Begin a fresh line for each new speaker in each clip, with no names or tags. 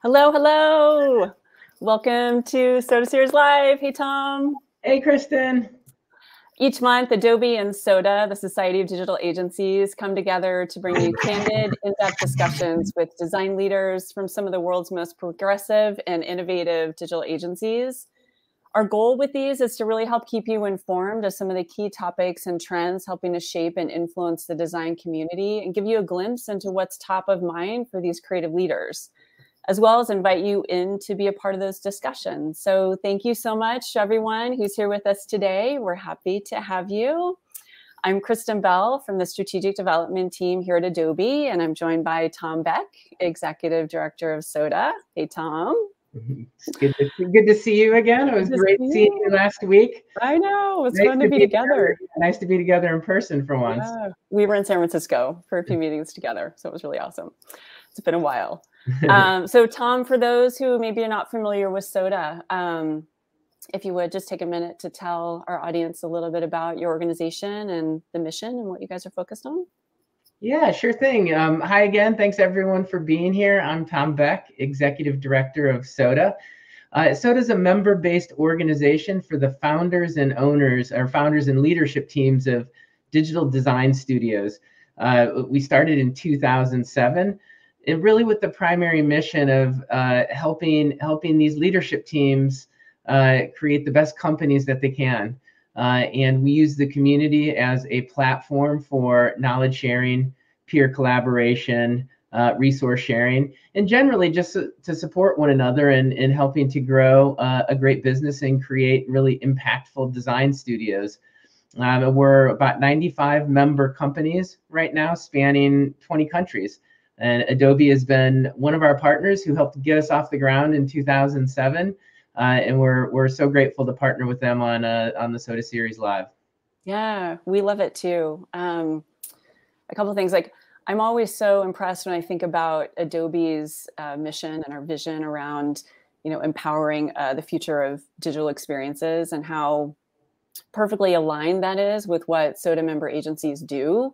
Hello, hello. Welcome to SoDA Series Live. Hey, Tom.
Hey, Kristen.
Each month, Adobe and SoDA, the Society of Digital Agencies, come together to bring you candid, in-depth discussions with design leaders from some of the world's most progressive and innovative digital agencies. Our goal with these is to really help keep you informed of some of the key topics and trends helping to shape and influence the design community and give you a glimpse into what's top of mind for these creative leaders, as well as invite you in to be a part of those discussions. So thank you so much, everyone who's here with us today. We're happy to have you. I'm Kristen Bell from the Strategic Development team here at Adobe, and I'm joined by Tom Beck, Executive Director of SoDA. Hey, Tom.
It's good to see you again. It was great seeing you last week.
I know. It was fun to be together.
Nice to be together in person for once.
Yeah. We were in San Francisco for a few meetings together, so it was really awesome. It's been a while. So Tom, for those who maybe are not familiar with SoDA, if you would just take a minute to tell our audience a little bit about your organization and the mission and what you guys are focused on.
Yeah, sure thing. Hi again. Thanks everyone for being here. I'm Tom Beck, Executive Director of SoDA. SoDA is a member-based organization for the founders and owners, or founders and leadership teams of digital design studios. We started in 2007. And really with the primary mission of helping these leadership teams create the best companies that they can. And we use the community as a platform for knowledge sharing, peer collaboration, resource sharing, and generally just to support one another and helping to grow a great business and create really impactful design studios. We're about 95 member companies right now spanning 20 countries. And Adobe has been one of our partners who helped get us off the ground in 2007. And we're so grateful to partner with them on the SoDA Series Live.
Yeah, we love it too. A couple of things, like I'm always so impressed when I think about Adobe's mission and our vision around, empowering the future of digital experiences and how perfectly aligned that is with what SoDA member agencies do.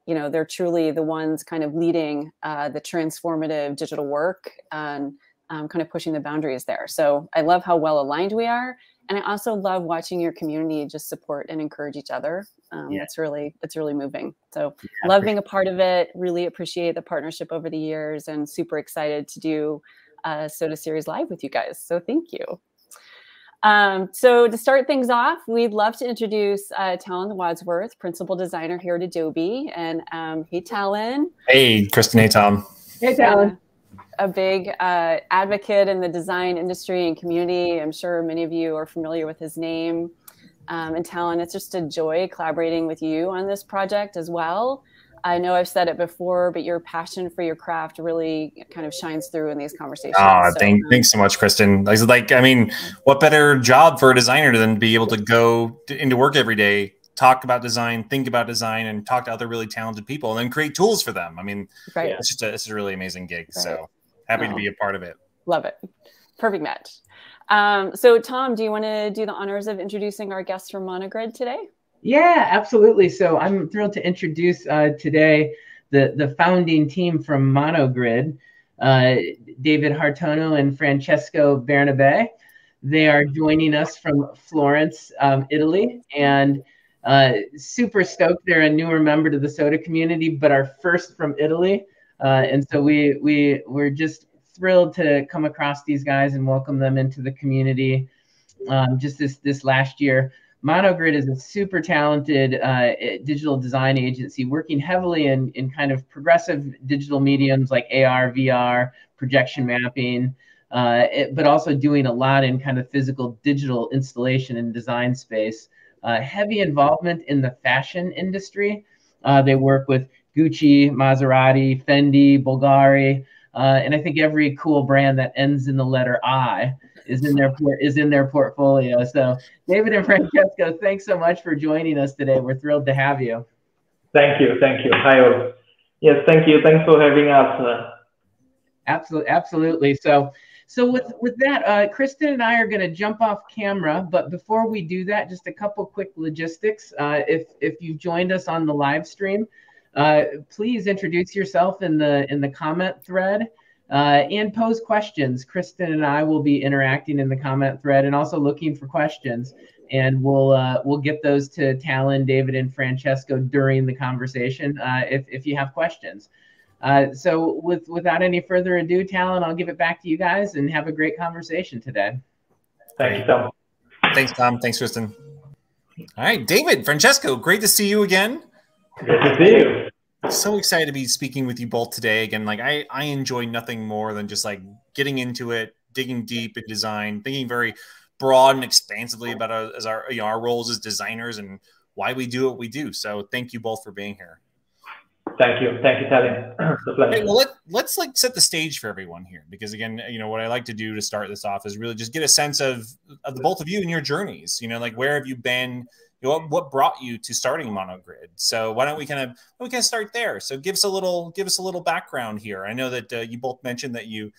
They're truly the ones kind of leading the transformative digital work and kind of pushing the boundaries there. So I love how well aligned we are. And I also love watching your community just support and encourage each other. It's really moving. So love being a part of it. Really appreciate the partnership over the years and super excited to do SoDA Series Live with you guys. So thank you. So to start things off, we'd love to introduce Talon Wadsworth, Principal Designer here at Adobe. And hey, Talon.
Hey, Kristen. Hey, Tom.
Hey, Talon.
A big advocate in the design industry and community. I'm sure many of you are familiar with his name. And Talon, it's just a joy collaborating with you on this project as well. I know I've said it before, but your passion for your craft really kind of shines through in these conversations.
Thanks so much, Kristen. What better job for a designer than to be able to go into work every day, talk about design, think about design, and talk to other really talented people, and then create tools for them. I mean,
right.
It's a really amazing gig. Right. So happy to be a part of it.
Love it. Perfect match. So Tom, do you want to do the honors of introducing our guests from MONOGRID today?
Yeah, absolutely. So I'm thrilled to introduce today the founding team from MONOGRID, David Hartono and Francesco Bernabei. They are joining us from Florence, Italy, and super stoked. They're a newer member to the SoDA community, but our first from Italy. And so we're just thrilled to come across these guys and welcome them into the community just this last year. MONOGRID is a super talented digital design agency working heavily in kind of progressive digital mediums like AR, VR, projection mapping, but also doing a lot in kind of physical digital installation and design space. Heavy involvement in the fashion industry. They work with Gucci, Maserati, Fendi, Bulgari, and I think every cool brand that ends in the letter I is in their portfolio. So David and Francesco, thanks so much for joining us today. We're thrilled to have you.
Thank you. Hi all. Yes, thank you. Thanks for having us.
Absolutely. So with that, Kristen and I are going to jump off camera, but before we do that, just a couple quick logistics. If you've joined us on the live stream, please introduce yourself in the comment thread. and pose questions. Kristen and I will be interacting in the comment thread and also looking for questions. And we'll get those to Talon, David, and Francesco during the conversation if you have questions. So without any further ado, Talon, I'll give it back to you guys and have a great conversation today.
Thank you, Tom.
Thanks, Tom. Thanks, Kristen. All right, David, Francesco, great to see you again.
Good to see you.
So excited to be speaking with you both today. Again, like I enjoy nothing more than just like getting into it, digging deep in design, thinking very broad and expansively about our roles as designers and why we do what we do. So thank you both for being here.
Thank you, Talon. It's a pleasure.
Hey, well, let's like set the stage for everyone here, because again, what I like to do to start this off is really just get a sense of the both of you and your journeys. Like where have you been? What brought you to starting MONOGRID? So why don't we kind of start there? So give us a little background here. I know that you both mentioned that you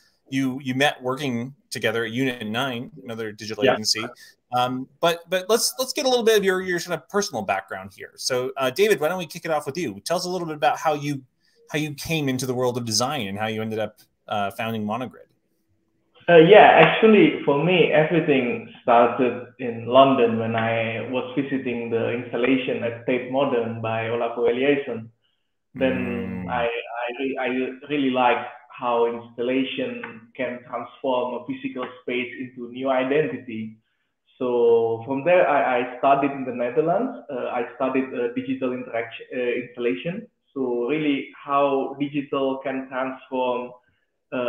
met working together at Unit 9, another digital agency. But let's get a little bit of your sort of personal background here. So David, why don't we kick it off with you? Tell us a little bit about how you came into the world of design and how you ended up founding MONOGRID.
Actually, for me, everything started in London when I was visiting the installation at Tate Modern by Olafur Eliasson. Then I really liked how installation can transform a physical space into new identity. So from there, I studied in the Netherlands. I studied digital installation. So really how digital can transform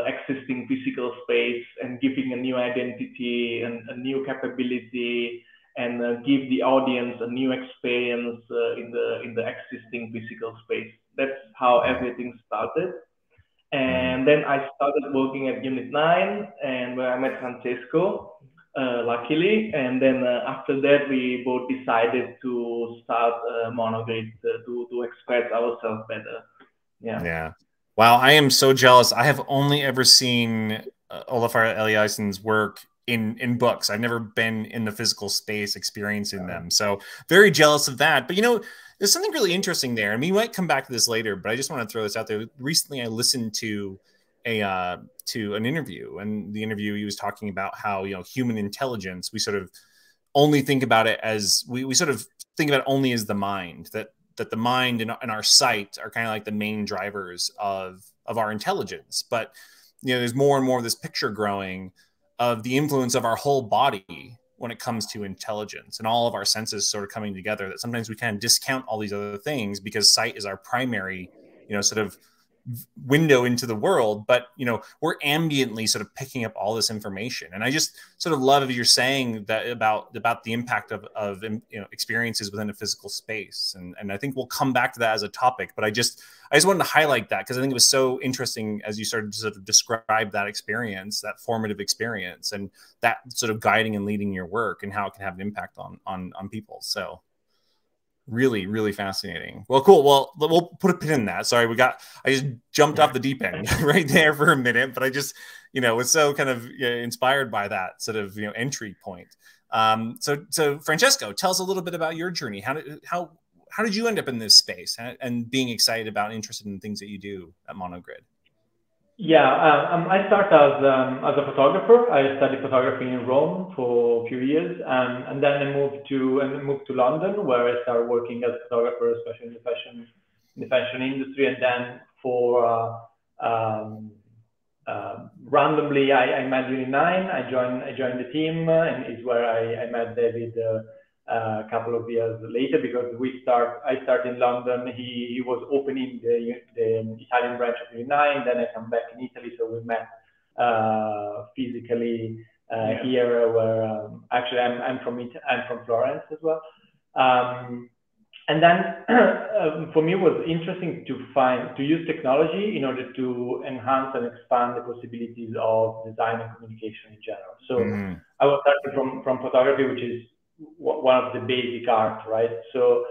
existing physical space and giving a new identity and a new capability, and give the audience a new experience in the existing physical space. That's how everything started. And then I started working at Unit 9, and where I met Francesco, luckily. And then after that, we both decided to start MONOGRID to express ourselves better.
Yeah. Wow, I am so jealous. I have only ever seen Olafur Eliasson's work in books. I've never been in the physical space experiencing them. So very jealous of that. But there's something really interesting there. I mean, we might come back to this later, but I just want to throw this out there. Recently, I listened to an interview, and the interview he was talking about how human intelligence, we sort of only think about it as we sort of think about it only as the mind, that the mind and our sight are kind of like the main drivers of our intelligence. But there's more and more of this picture growing of the influence of our whole body when it comes to intelligence, and all of our senses sort of coming together, that sometimes we kind of discount all these other things because sight is our primary sort of window into the world, but we're ambiently sort of picking up all this information. And I just sort of love you're saying that about the impact of experiences within a physical space, and I think we'll come back to that as a topic, but I just wanted to highlight that because I think it was so interesting as you started to sort of describe that experience, that formative experience, and that sort of guiding and leading your work and how it can have an impact on people. So really, really fascinating. Well, cool. Well, we'll put a pin in that. Sorry, I just jumped off the deep end right there for a minute, but I just, was so kind of inspired by that sort of, entry point. So Francesco, tell us a little bit about your journey. How did you end up in this space and being excited about and interested in things that you do at MONOGRID?
I started as a photographer. I studied photography in Rome for a few years, and then I moved to London, where I started working as a photographer, especially in the fashion industry. And then randomly, I met Unit 9. I joined the team, and is where I met David a couple of years later, because I started in London. He was opening the Italian branch of Unit 9. Then I come back in Italy, so we met physically here, where actually I'm from Florence as well. And then for me, it was interesting to use technology in order to enhance and expand the possibilities of design and communication in general. So I was starting from photography, which is one of the basic arts, right? So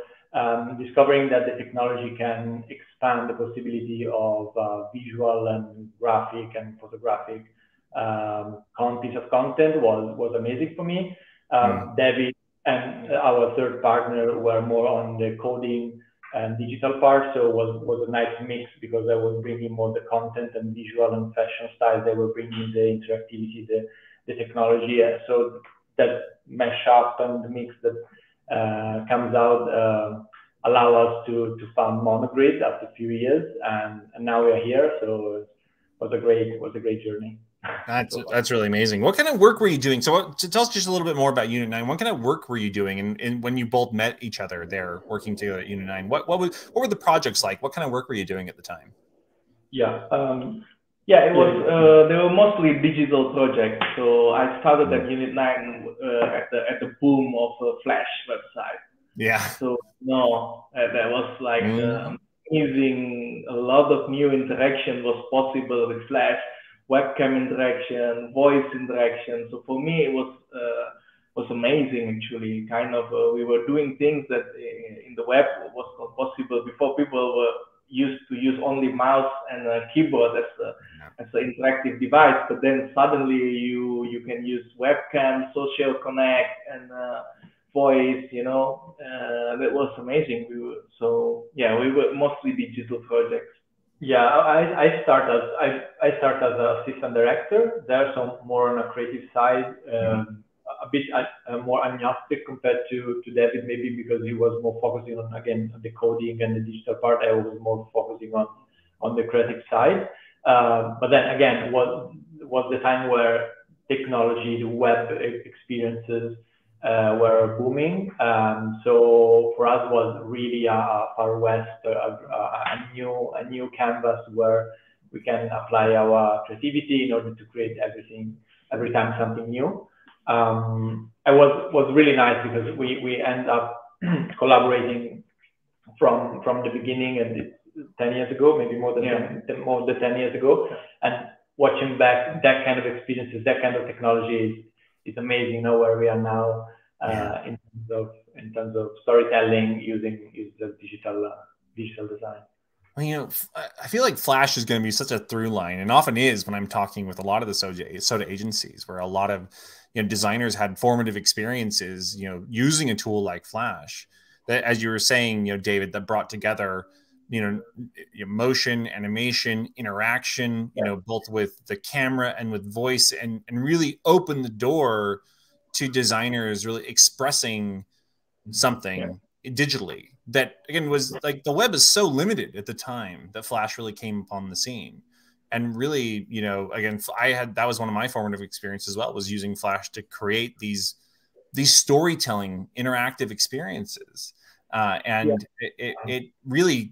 discovering that the technology can expand the possibility of visual and graphic and photographic piece of content was amazing for me. David and our third partner were more on the coding and digital part. So it was a nice mix, because I was bringing more the content and visual and fashion style. They were bringing the interactivity, the technology. So that mesh up and the mix that comes out allow us to found MONOGRID after a few years, and now we are here. So it was a great journey.
That's really amazing. What kind of work were you doing? So tell us just a little bit more about Unit 9. What kind of work were you doing? And when you both met each other there working together at Unit 9, what were the projects like? What kind of work were you doing at the time?
Yeah. Yeah, it was. They were mostly digital projects. So I started at Unit 9 at the boom of a Flash website.
Yeah.
So that was like amazing. A lot of new interaction was possible with Flash, webcam interaction, voice interaction. So for me, it was amazing actually. Kind of we were doing things that in the web was not possible before. People were used to use only mouse and a keyboard as an interactive device, but then suddenly you can use webcam, social connect, and voice. That was amazing. We were mostly digital projects.
Yeah, I start as an assistant director. There's some more on a creative side, a bit more agnostic compared to David, maybe because he was more focusing on, again, the coding and the digital part. I was more focusing on the creative side. But then again, was the time where technology, the web experiences were booming. So for us was really a far west, a new canvas where we can apply our creativity in order to create every time something new. It was really nice because we end up collaborating from the beginning, and it's 10 years ago, maybe more than 10 years ago, and watching back that kind of experiences, that kind of technology is amazing. Where we are now in terms of storytelling using the digital design.
Well, I feel like Flash is going to be such a through line, and often is when I'm talking with a lot of the SoDA agencies, where a lot of designers had formative experiences, using a tool like Flash. That, as you were saying, David, that brought together, motion, animation, interaction, both with the camera and with voice, and really opened the door to designers really expressing something digitally. That, again, was like, the web is so limited at the time that Flash really came upon the scene. And really, again, that was one of my formative experiences as well, was using Flash to create these storytelling interactive experiences. It really,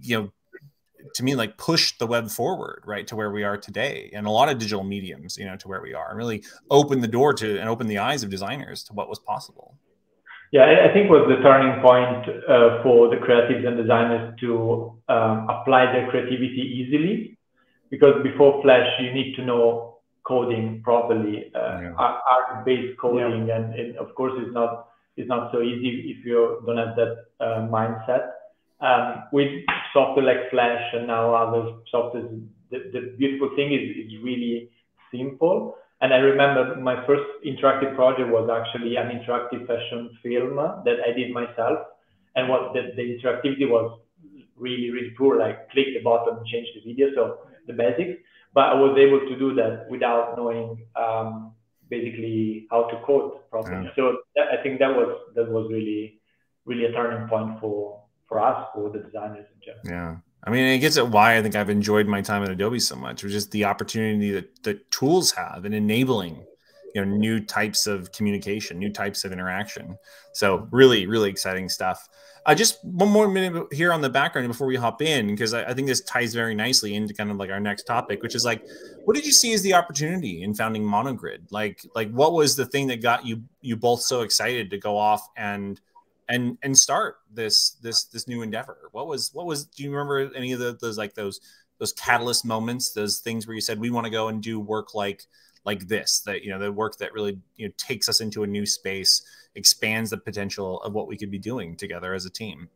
to me, like, pushed the web forward, right, to where we are today, and a lot of digital mediums, to where we are, and really opened the door to and opened the eyes of designers to what was possible.
Yeah, I think was the turning point for the creatives and designers to apply their creativity easily, because before Flash, you need to know coding properly, art-based coding, and of course it's not so easy if you don't have that mindset. With software like Flash and now other softwares, the beautiful thing is really simple. And I remember my first interactive project was actually an interactive fashion film that I did myself. And what the interactivity was really, really poor, like click the button and change the video, so the basics. But I was able to do that without knowing basically how to code properly. Yeah. So I think that was really, really a turning point for us, for the designers in general.
Yeah. I mean, it gets at why I think I've enjoyed my time at Adobe so much, which is just the opportunity that tools have in enabling, new types of communication, new types of interaction. So really, really exciting stuff. Just one more minute here on the background before we hop in, because I think this ties very nicely into kind of like our next topic, which is like, what did you see as the opportunity in founding MONOGRID? Like what was the thing that got you both so excited to go off and start this new endeavor? What was do you remember any of those catalyst moments, those things where you said, we want to go and do work like this, that the work that really takes us into a new space, expands the potential of what we could be doing together as a team?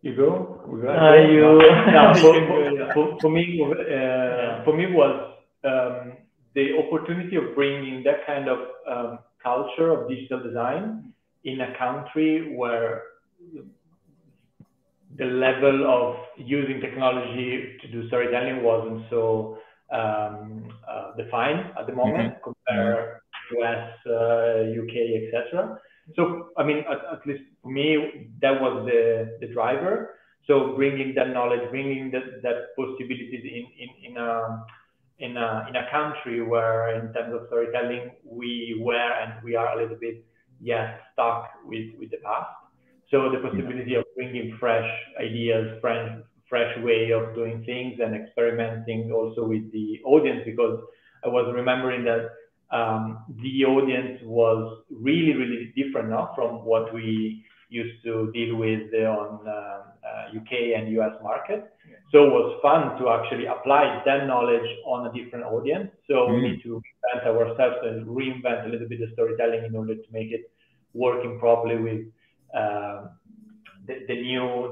You go. For me was the opportunity of bringing that kind of culture of digital design in a country where the level of using technology to do storytelling wasn't so defined at the moment compared to US, UK, etc. So, I mean, at least for me, that was the driver. So bringing that knowledge, bringing that possibilities in a country where, in terms of storytelling, we were and we are a little bit stuck with the past. So the possibility of bringing fresh ideas, fresh way of doing things, and experimenting also with the audience, because I was remembering that the audience was really different now from what we used to deal with on UK and US market. So it was fun to actually apply that knowledge on a different audience. So we need to reinvent ourselves and reinvent a little bit of storytelling in order to make it working properly with the new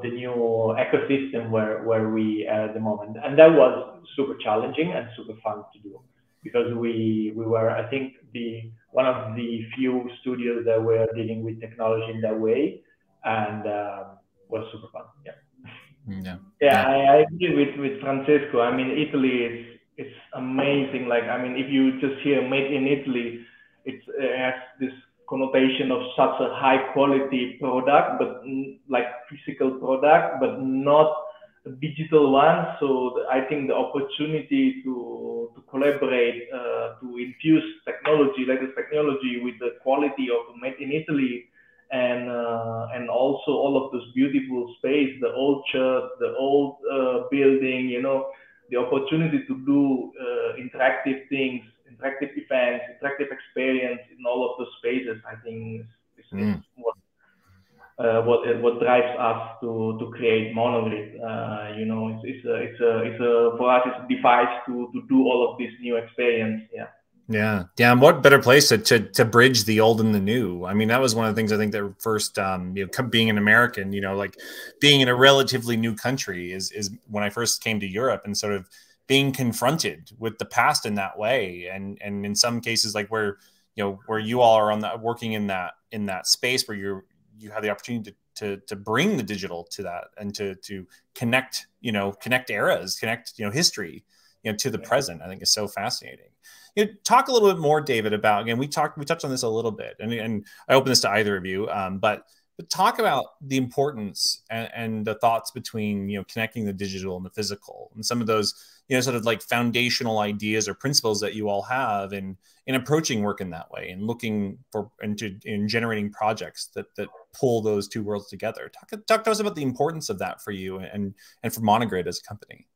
ecosystem where we are at the moment. And that was super challenging and super fun to do, because we were, I think, one of the few studios that were dealing with technology in that way, and was super fun. I agree with Francesco. I mean, Italy is amazing. Like, I mean, if you just hear made in Italy, it has this connotation of such a high quality product, but like physical product, but not a digital one. So I think the opportunity to collaborate, to infuse technology, latest technology, with the quality of made in Italy, and also all of those beautiful space, the old church, the old building, you know, the opportunity to do interactive things, interactive events, interactive experience in all of those spaces, I think is what drives us to create MONOGRID. You know, it's for us, it's a device to do all of this new experience.
Yeah. And what better place to bridge the old and the new? I mean, that was one of the things I think that first, you know, being an American, you know, like being in a relatively new country is when I first came to Europe, and sort of being confronted with the past in that way. And in some cases, like where you all are working in that space where you have the opportunity to bring the digital to that, and to connect eras, connect, history, to the present, I think is so fascinating. Talk a little bit more, David, about, again, we touched on this a little bit, and I open this to either of you, but talk about the importance and the thoughts between, connecting the digital and the physical, and some of those, sort of like foundational ideas or principles that you all have in approaching work in that way, and looking for in generating projects that pull those two worlds together. Talk to us about the importance of that for you and for MONOGRID as a company.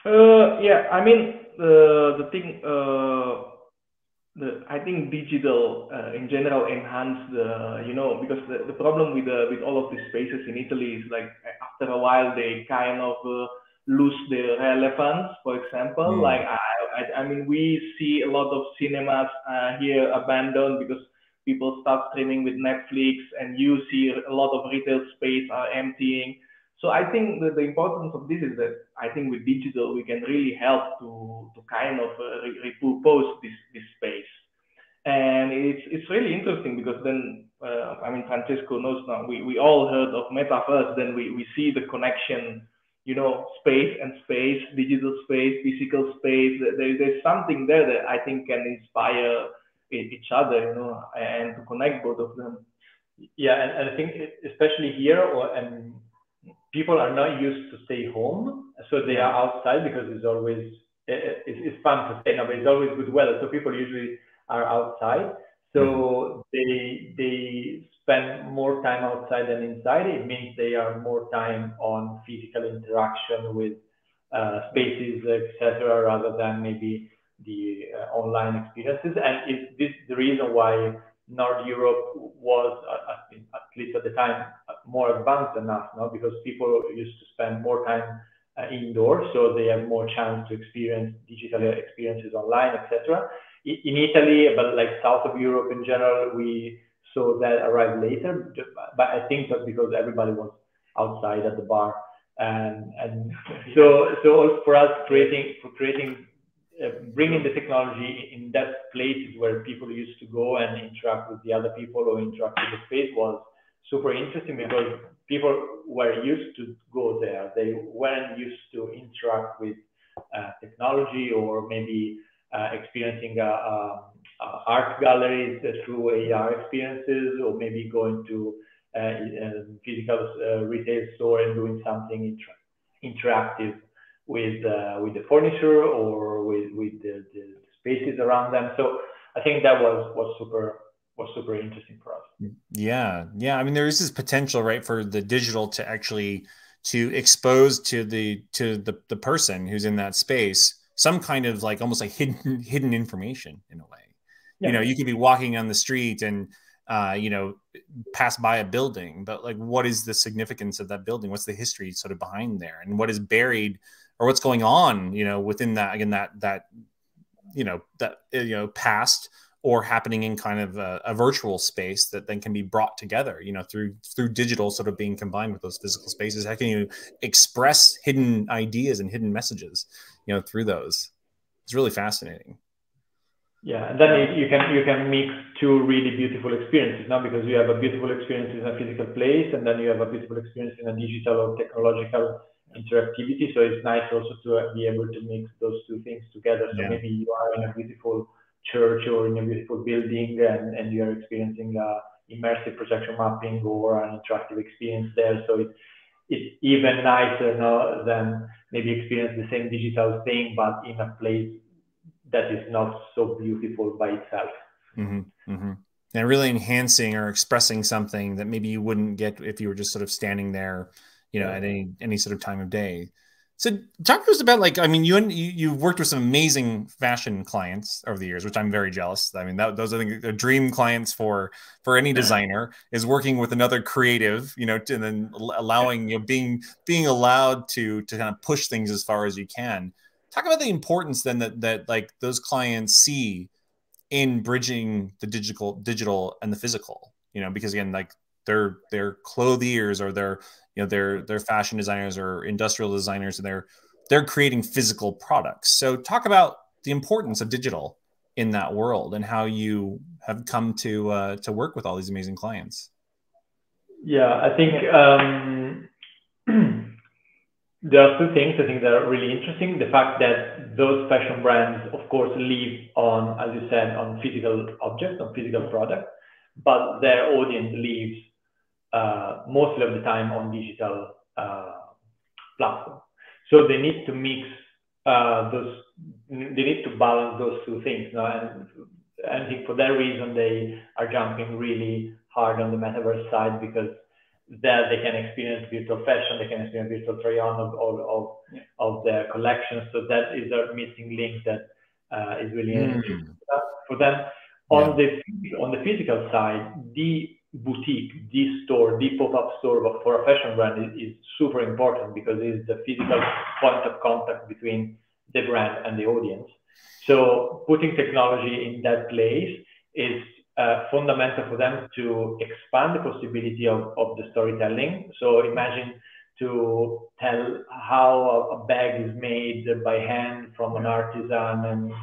I mean, I think digital in general enhance because the problem with all of these spaces in Italy is, like, after a while they kind of lose their relevance. For example, like I mean, we see a lot of cinemas here abandoned because people start streaming with Netflix, and you see a lot of retail space are emptying. So I think that the importance of this is that I think with digital we can really help to kind of repurpose this space, and it's really interesting because then I mean, Francesco knows now, we all heard of metaverse. Then we see the connection, space and space, digital space, physical space. There's something there that I think can inspire each other, and to connect both of them.
And I think especially here, and people are not used to stay home, so they are outside because it's always it's fun to stay now, but it's always good weather, so people usually are outside. So they spend more time outside than inside. It means they are more time on physical interaction with spaces, etc., rather than maybe the online experiences. And this is the reason why North Europe was, at least at the time, more advanced than us, because people used to spend more time indoors, so they have more chance to experience digital experiences online, etc. In Italy, but like south of Europe in general, we saw that arrive later. But I think that's because everybody was outside at the bar, and so for us, bringing the technology in that places where people used to go and interact with the other people or interact with the space was super interesting, because
people were used to go there. They weren't used to interact with technology, or maybe experiencing art galleries through AR experiences, or maybe going to a physical retail store and doing something interactive with the furniture or with the spaces around them. So I think that was super interesting for us.
Yeah, yeah. I mean, there is this potential, right, for the digital to actually expose to the person who's in that space some kind of like almost like hidden information in a way. Yeah. You know, you could be walking on the street and you know, pass by a building, but like, what is the significance of that building? What's the history sort of behind there, and what is buried, or what's going on, you know, within that, again, that past, or happening in kind of a virtual space that then can be brought together, you know, through digital sort of being combined with those physical spaces. How can you express hidden ideas and hidden messages, you know, through those? It's really fascinating.
Yeah, and then you can mix two really beautiful experiences now, because you have a beautiful experience in a physical place, and then you have a beautiful experience in a digital or technological interactivity. So it's nice also to be able to mix those two things together. So maybe you are in a beautiful church or in a beautiful building, and you are experiencing immersive projection mapping or an interactive experience there. So it's even nicer now than maybe experience the same digital thing, but in a place that is not so beautiful by itself.
Mm-hmm, mm-hmm. And really enhancing or expressing something that maybe you wouldn't get if you were just sort of standing there, you know, at any sort of time of day. So talk to us about, like, I mean, you've worked with some amazing fashion clients over the years, which I'm very jealous. I mean, those are the dream clients for any designer, is working with another creative, you know, and then allowing, you know, being allowed to kind of push things as far as you can. Talk about the importance then that like those clients see in bridging the digital and the physical, you know, because again, like they're clothiers, or they're fashion designers or industrial designers, and they're creating physical products. So talk about the importance of digital in that world, and how you have come to work with all these amazing clients.
Yeah, I think there are two things I think that are really interesting. The fact that those fashion brands, of course, live on, as you said, on physical objects, on physical products, but their audience lives mostly of the time on digital platforms. So they need to mix they need to balance those two things. And I think for that reason, they are jumping really hard on the metaverse side, because that they can experience virtual fashion, they can experience virtual try-on of their collections. So that is a missing link that is really interesting for them. On the physical side, the boutique, the store, the pop-up store for a fashion brand is super important, because it's the physical point of contact between the brand and the audience. So putting technology in that place is fundamental for them to expand the possibility of the storytelling. So imagine to tell how a bag is made by hand from an artisan, and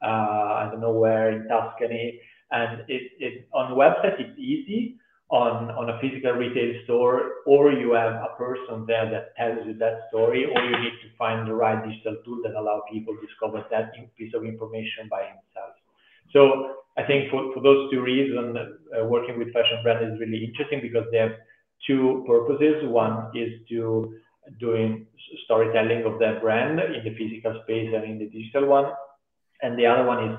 I don't know where in Tuscany. And on the website, it's easy. On a physical retail store, or you have a person there that tells you that story, or you need to find the right digital tool that allow people to discover that piece of information by himself. So I think for those two reasons, working with fashion brands is really interesting, because they have two purposes. One is to doing storytelling of their brand in the physical space and in the digital one. And the other one is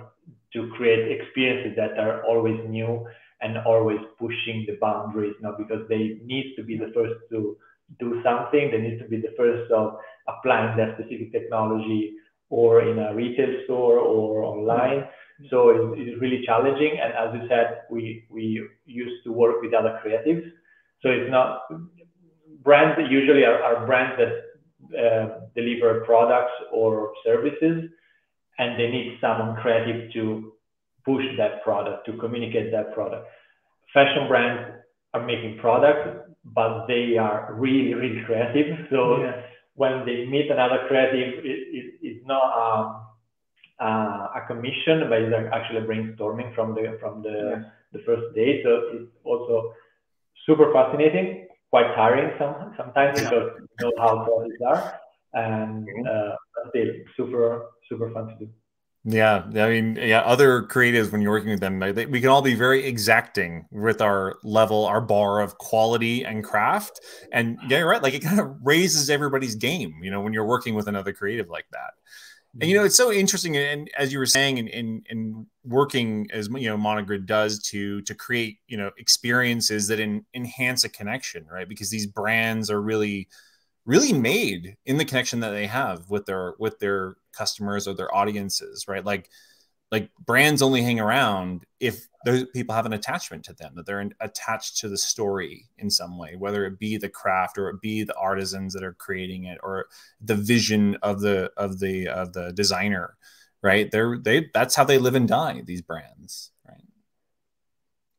to create experiences that are always new and always pushing the boundaries, because they need to be the first to do something. They need to be the first of applying that specific technology, or in a retail store or online. So it's really challenging. And as you said, we used to work with other creatives. So it's not brands that usually are brands that deliver products or services, and they need someone creative to push that product, to communicate that product. Fashion brands are making products, but they are really, really creative. So when they meet another creative, it's not a commission, but it's actually brainstorming from the first day. So it's also super fascinating. quite tiring sometimes because you know how processes are, and still super fun to do.
Yeah, I mean, yeah, other creatives, when you're working with them, we can all be very exacting with our level, our bar of quality and craft. And yeah, you're right. Like, it kind of raises everybody's game, you know, when you're working with another creative like that. And, you know, it's so interesting. And as you were saying, in working as, you know, MONOGRID does to create, you know, experiences that enhance a connection, right? Because these brands are really made in the connection that they have with their customers or their audiences, right? Like brands only hang around if those people have an attachment to them, that they're attached to the story in some way, whether it be the craft or it be the artisans that are creating it or the vision of the designer, right? That's how they live and die, these brands, right?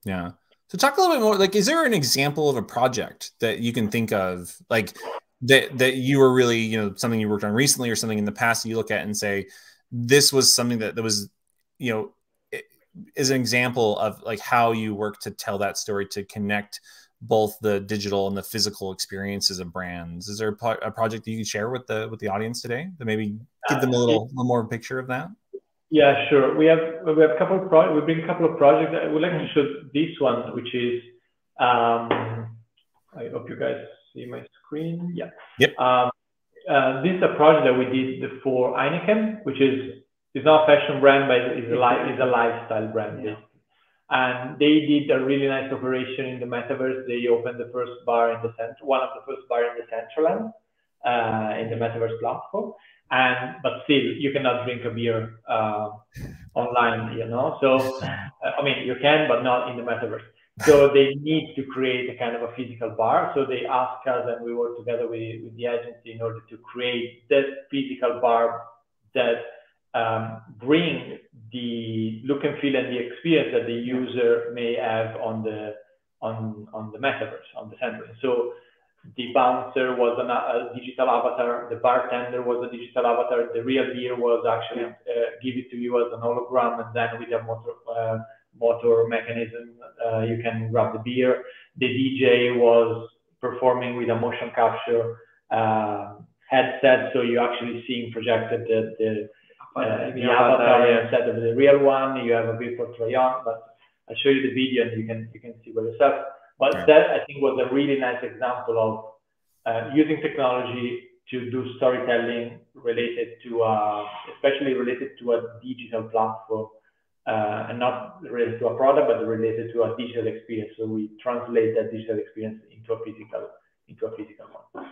Yeah. So talk a little bit more, like, is there an example of a project that you can think of, like, that you were really, you know, something you worked on recently or something in the past that you look at and say, this was something that was, you know, is an example of like how you work to tell that story, to connect both the digital and the physical experiences of brands? Is there a project that you can share with the audience today that maybe give them a little more picture of that?
Yeah, sure. We have a couple of projects. We bring a couple of projects. I would like to show this one, which is I hope you guys see my screen. Yeah.
Yep.
This is a project that we did for Heineken, which is not a fashion brand, but is a lifestyle brand. Yeah. And they did a really nice operation in the metaverse. They opened the first bar in the center, one of the first bar in the Centraland, in the metaverse platform. But still, you cannot drink a beer online, you know. So I mean, you can, but not in the metaverse. So they need to create a kind of a physical bar. So they ask us, and we work together with the agency in order to create that physical bar that bring the look and feel and the experience that the user may have on the metaverse, on the center. So the bouncer was a digital avatar, the bartender was a digital avatar, the real beer was actually give it to you as an hologram, and then with a motor mechanism, you can grab the beer. The DJ was performing with a motion capture headset, so you're actually seeing projected the avatar instead of the real one. You have a virtual try-on, but I'll show you the video and you can see by yourself. But that, I think, was a really nice example of using technology to do storytelling related to, especially related to a digital platform. And not related to a product, but related to a digital experience. So we translate that digital experience into a physical one.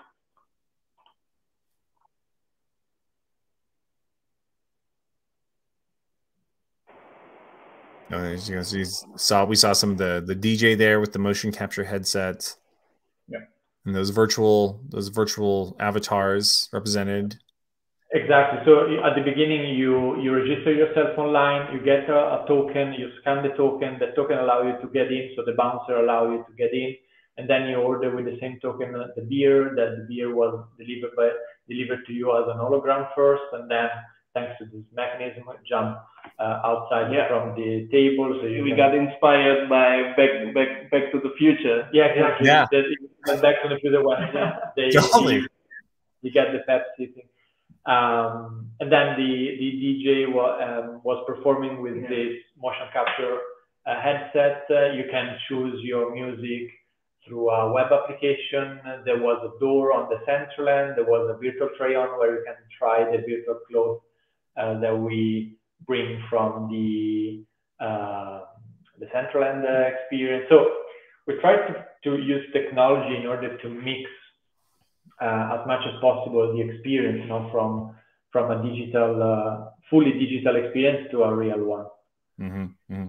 We saw some of the DJ there with the motion capture headsets.
Yeah.
And those virtual avatars represented.
Exactly. So at the beginning, you register yourself online, you get a token, you scan the token allows you to get in, so the bouncer allows you to get in, and then you order with the same token the beer, that the beer was delivered to you as an hologram first, and then thanks to this mechanism, jump outside from the table. So
we got inspired by Back to the Future.
Yeah, exactly.
Yeah.
Back to the Future one.
Totally.
You get the Pepsi thing. And then the DJ was performing with this motion capture headset. You can choose your music through a web application. There was a door on the Centraland. There was a virtual try-on where you can try the virtual clothes that we bring from the Centraland experience. So we tried to use technology in order to mix as much as possible the experience, you know, from a digital, fully digital experience to a real one.
Mm-hmm, mm-hmm.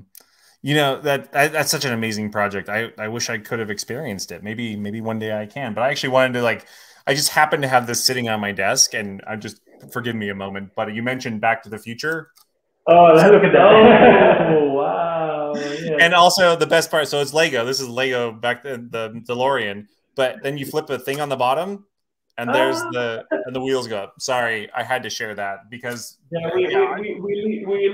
You know, that's such an amazing project. I wish I could have experienced it. Maybe one day I can. But I actually wanted to, I just happened to have this sitting on my desk, and forgive me a moment, but you mentioned Back to the Future.
Oh, look at that! Oh, wow! Yeah.
And also the best part, so it's Lego. This is Lego back then, the DeLorean. But then you flip a thing on the bottom, and there's the wheels go up. Sorry, I had to share that because
we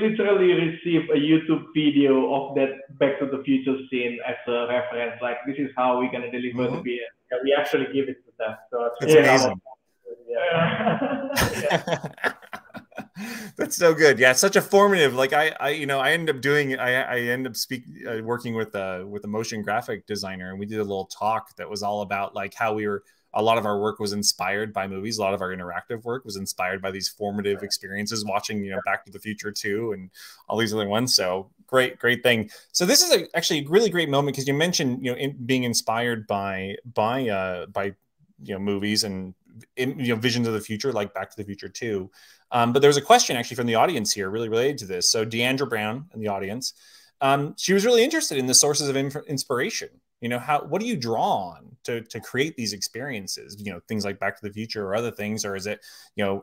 literally received a YouTube video of that Back to the Future scene as a reference. Like, this is how we're gonna deliver the beer.
Yeah, we actually give it to them. So
that's amazing.
Yeah.
That's so good. Yeah, it's such a formative. Like I ended up doing. I ended up working with a motion graphic designer, and we did a little talk that was all about like how we were. A lot of our work was inspired by movies. A lot of our interactive work was inspired by these formative experiences, watching, Back to the Future 2 and all these other ones. So great thing. So this is actually a really great moment because you mentioned, being inspired by movies and visions of the future, like Back to the Future 2. But there's a question actually from the audience here, really related to this. So Deandra Brown in the audience, she was really interested in the sources of inspiration. What do you draw on to create these experiences? Things like Back to the Future or other things, or is it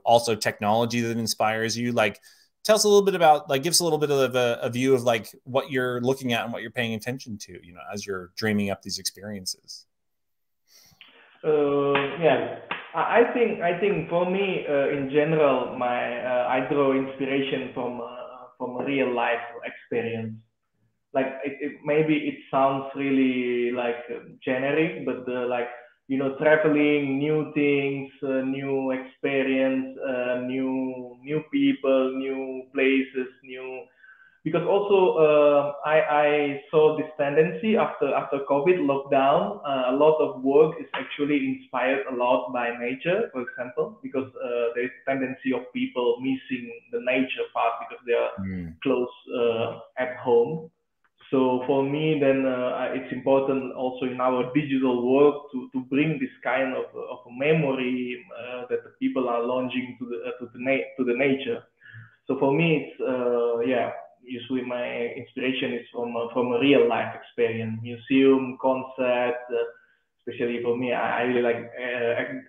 also technology that inspires you? Like, tell us a little bit about, like, give us a little bit of a view of like what you're looking at and what you're paying attention to, as you're dreaming up these experiences.
Yeah, I think for me, in general, I draw inspiration from a real life experience. Like maybe it sounds really like generic, but traveling, new things, new experience, new people, new places, because also I saw this tendency after COVID lockdown. A lot of work is actually inspired a lot by nature, for example, because there is tendency of people missing the nature part because they are close at home. So for me, then it's important also in our digital work to bring this kind of memory that the people are launching to the nature. So for me, it's usually my inspiration is from a real life experience, museum, concert. Especially for me, I really like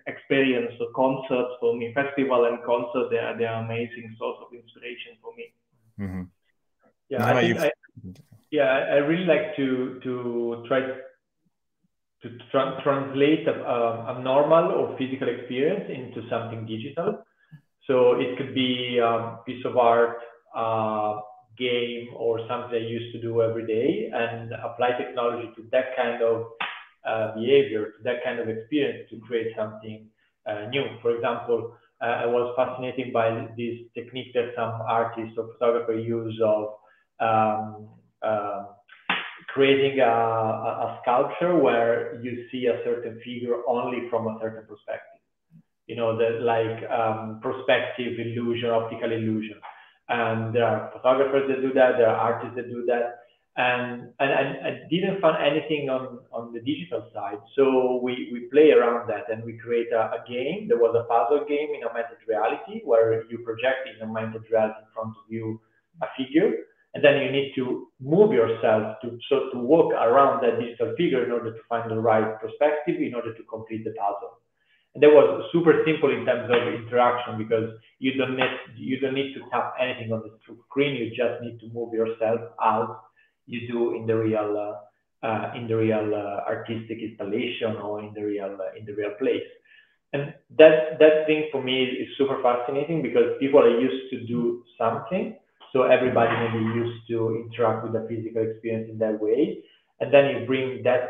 experience the concerts. For me, festival and concert, they are amazing source of inspiration for me.
Mm-hmm.
Yeah, I really like to try to translate a normal or physical experience into something digital. So it could be a piece of art, game, or something I used to do every day, and apply technology to that kind of behavior, to that kind of experience, to create something new. For example, I was fascinated by this technique that some artists or photographers use of creating a sculpture where you see a certain figure only from a certain perspective. Perspective illusion, optical illusion. And there are photographers that do that, there are artists that do that. And I didn't find anything on the digital side. So we play around that and we create a game. There was a puzzle game in augmented reality where you project in augmented reality in front of you a figure. And then you need to move yourself to walk around that digital figure in order to find the right perspective in order to complete the puzzle. And that was super simple in terms of interaction because you don't need to tap anything on the screen. You just need to move yourself as you do in the real artistic installation or in the real place. And that thing for me is super fascinating because people are used to do something. So everybody may be used to interact with the physical experience in that way. And then you bring that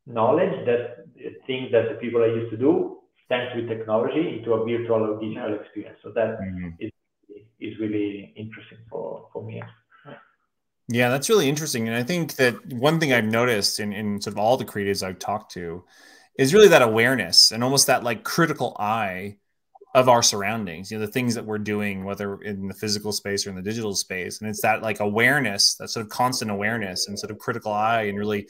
knowledge, that things that the people are used to do, thanks with technology, into a virtual or digital experience. So that is really interesting for me.
Yeah, that's really interesting. And I think that one thing I've noticed in sort of all the creatives I've talked to is really that awareness and almost that like critical eye of our surroundings, the things that we're doing, whether in the physical space or in the digital space. And it's that like awareness, that sort of constant awareness and sort of critical eye, and really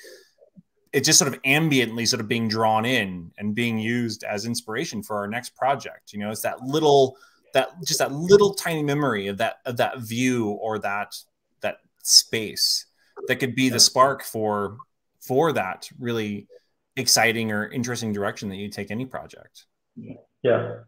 it's just sort of ambiently sort of being drawn in and being used as inspiration for our next project. It's that little tiny memory of that view or that space that could be the spark for that really exciting or interesting direction that you take any project.
Yeah,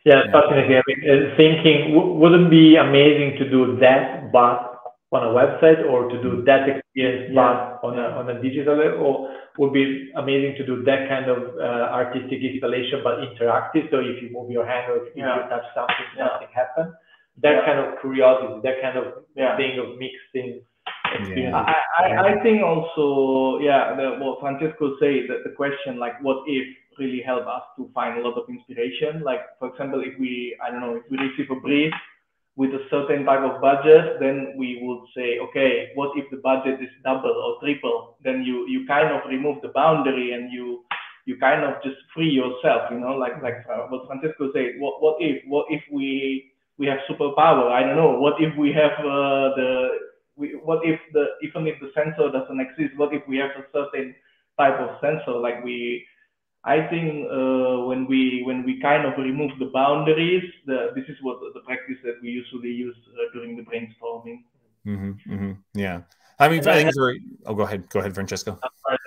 fascinating. I mean, thinking, wouldn't be amazing to do that, but on a website, or to do that experience, but on a digital level, or would be amazing to do that kind of artistic installation, but interactive. So if you move your hand or if you touch something, something happens. That kind of curiosity, that kind of thing of mixing experience.
I think also, yeah, what Francesco said, that the question like what if really help us to find a lot of inspiration. Like, for example, if we, I don't know, if we receive a brief with a certain type of budget, then we would say, okay, what if the budget is double or triple? Then you kind of remove the boundary and you kind of just free yourself, you know, like what Francesco said. What if we have superpower? I don't know. What if we have what if even if the sensor doesn't exist? What if we have a certain type of sensor? Like I think when we kind of remove the boundaries, this is what the practice that we usually use during the brainstorming.
Yeah, I mean, I think it's very. Oh, go ahead, Francesco.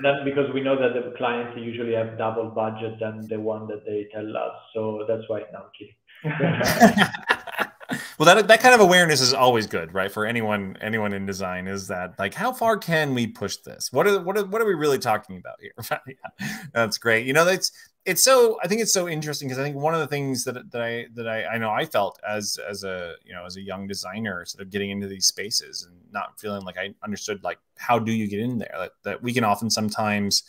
Then because we know that the clients usually have double budget than the one that they tell us, so that's why. No, I'm kidding.
Well, that kind of awareness is always good, right? For anyone in design, is that like, how far can we push this? What are we really talking about here? Yeah, that's great. You know, it's so, I think it's so interesting because I think one of the things that I know I felt as a young designer, sort of getting into these spaces and not feeling like I understood like how do you get in there, that we can often sometimes,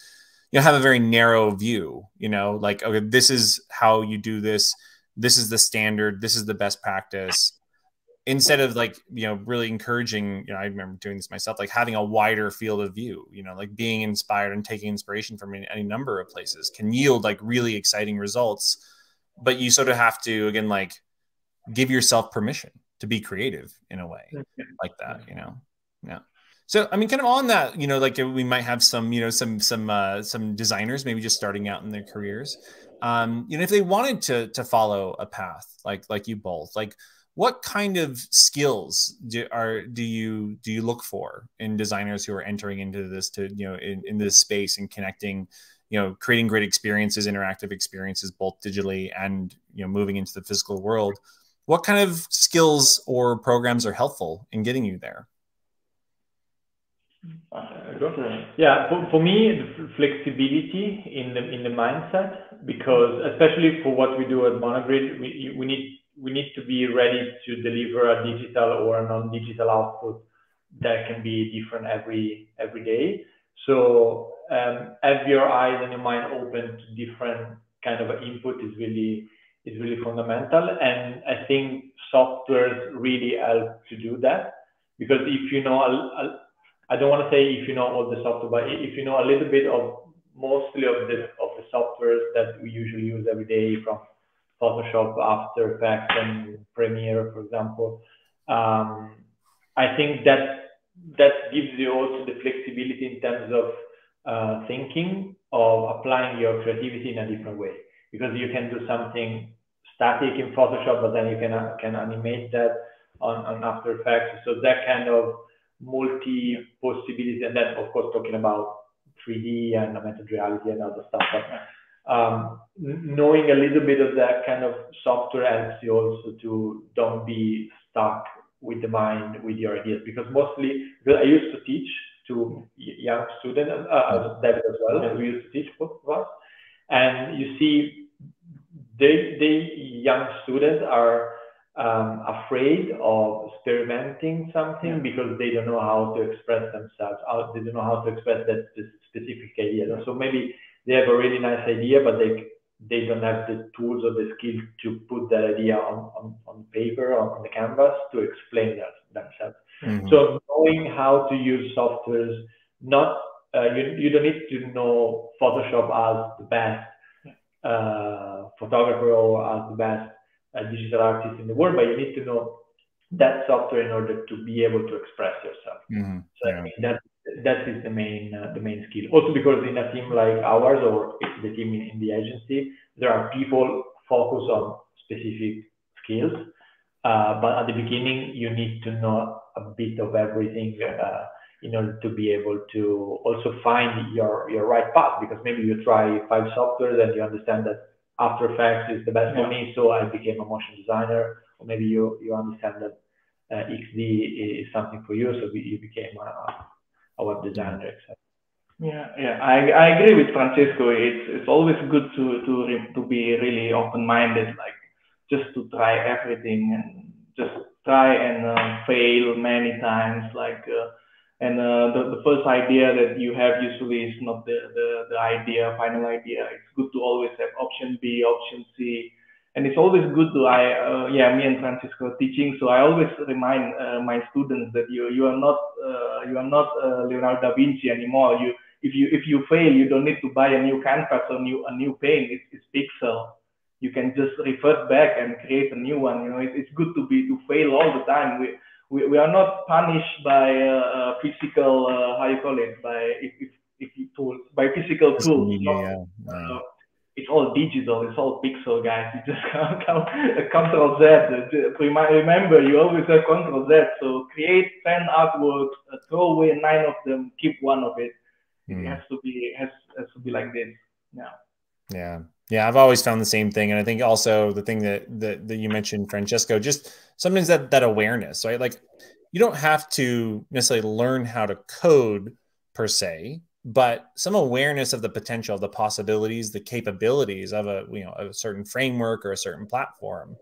you know, have a very narrow view, you know, like, okay, this is how you do this. This is the standard. This is the best practice. Instead of like, you know, really encouraging, you know, I remember doing this myself, like having a wider field of view, you know, like being inspired and taking inspiration from any number of places can yield like really exciting results. But you sort of have to, again, like give yourself permission to be creative in a way like that, you know? Yeah. So, I mean, kind of on that, you know, like we might have some, you know, some designers maybe just starting out in their careers. You know, if they wanted to follow a path like you both, like what kind of skills do you look for in designers who are entering into this, to, you know, in this space and connecting, you know, creating great experiences, interactive experiences, both digitally and, you know, moving into the physical world? What kind of skills or programs are helpful in getting you there?
Yeah, for me, the flexibility in the mindset, because especially for what we do at MONOGRID, we need to be ready to deliver a digital or a non-digital output that can be different every day. So have your eyes and your mind open to different kind of input is really fundamental, and I think softwares really help to do that, because if you know I don't want to say if you know all the software, but if you know a little bit of mostly of the softwares that we usually use every day, from Photoshop, After Effects, and Premiere, for example, I think that gives you also the flexibility in terms of thinking of applying your creativity in a different way, because you can do something static in Photoshop, but then you can animate that on After Effects. So that kind of multi possibilities, and then of course talking about 3D and augmented reality and other stuff. But knowing a little bit of that kind of software helps you also to don't be stuck with the mind with your ideas, because mostly, because I used to teach to young students, David as well, and we used to teach both of us, and you see they young students are afraid of experimenting something because they don't know how to express themselves. They don't know how to express that specific idea. So maybe they have a really nice idea, but they don't have the tools or the skills to put that idea on paper, on the canvas, to explain themselves. So knowing how to use softwares, not you don't need to know Photoshop as the best photographer or as the best digital artist in the world, but you need to know that software in order to be able to express yourself. So I think that is the main skill. Also because in a team like ours, or the team in the agency, there are people focused on specific skills, but at the beginning you need to know a bit of everything in order to be able to also find your right path, because maybe you try 5 softwares and you understand that After Effects is the best for me, so I became a motion designer, or maybe you understand that XD is something for you, so you became a web designer, etc.
Yeah, I agree with Francesco. It's always good to be really open-minded, like just to try everything and just try and fail many times. Like And the first idea that you have usually is not the idea, final idea. It's good to always have option B, option C. And it's always good to, me and Francisco are teaching, so I always remind my students that you are not Leonardo da Vinci anymore. If you fail, you don't need to buy a new canvas or a new paint. It's pixel. You can just revert back and create a new one. You know, it's good to fail all the time. We are not punished by physical how you call it, by tools, by physical tools. It's all digital. It's all pixel, guys. You just Control Z. Remember, you always have Control Z. So create 10 artworks, throw away 9 of them, keep one of it. It has to be like this.
Yeah, I've always found the same thing. And I think also the thing that you mentioned, Francesco, just sometimes that awareness, right? Like you don't have to necessarily learn how to code per se, but some awareness of the potential, the possibilities, the capabilities of a certain framework or a certain platform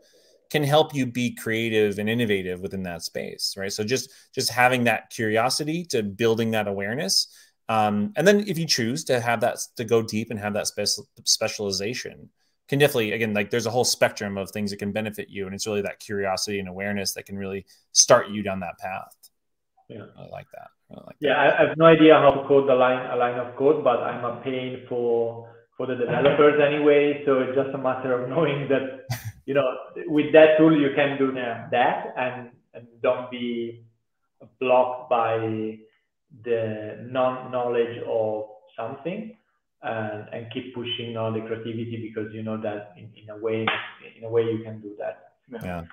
can help you be creative and innovative within that space, right? So just having that curiosity to building that awareness. And then if you choose to have that, to go deep and have that specialization, can definitely, again, like there's a whole spectrum of things that can benefit you. And it's really that curiosity and awareness that can really start you down that path.
Yeah,
I like that.
I have no idea how to code a line of code, but I'm a pain for the developers anyway. So it's just a matter of knowing that, you know, with that tool you can do that and don't be blocked by the non-knowledge of something, and keep pushing on the creativity, because you know that in a way you can do that.
Yeah.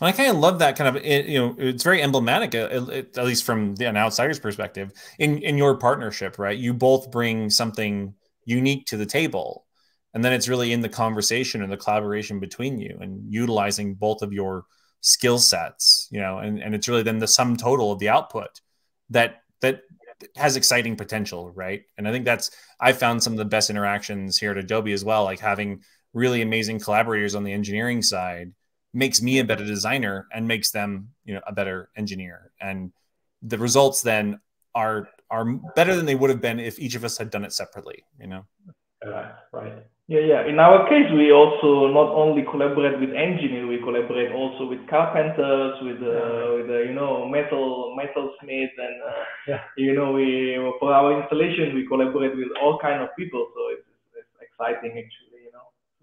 I kind of love that kind of, it's very emblematic, at least from an outsider's perspective, in your partnership, right? You both bring something unique to the table, and then it's really in the conversation and the collaboration between you and utilizing both of your skill sets, and it's really then the sum total of the output that has exciting potential, right? And I think I found some of the best interactions here at Adobe as well, like having really amazing collaborators on the engineering side makes me a better designer and makes them, a better engineer. And the results then are better than they would have been if each of us had done it separately,
Right.
Yeah. In our case, we also not only collaborate with engineers, we collaborate also with carpenters, with metal smiths, and we for our installation we collaborate with all kind of people. So it's exciting actually.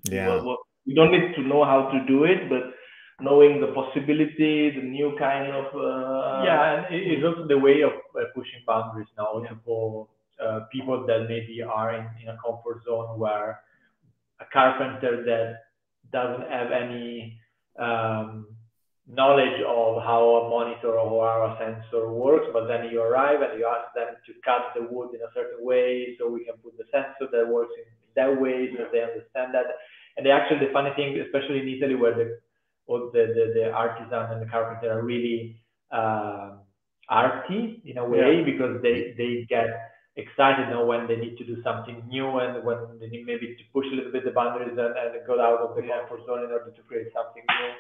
Yeah.
We don't need to know how to do it, but knowing the possibility, the new kind of
and it's also the way of pushing boundaries now for people that maybe are in a comfort zone, where a carpenter that doesn't have any knowledge of how a monitor or how a sensor works, but then you arrive and you ask them to cut the wood in a certain way so we can put the sensor that works in that way, so they understand that. And the funny thing, especially in Italy, where the artisan and the carpenter are really arty in a way, because they get excited now when they need to do something new, and when they need maybe to push a little bit the boundaries and go out of the comfort zone in order to create something new.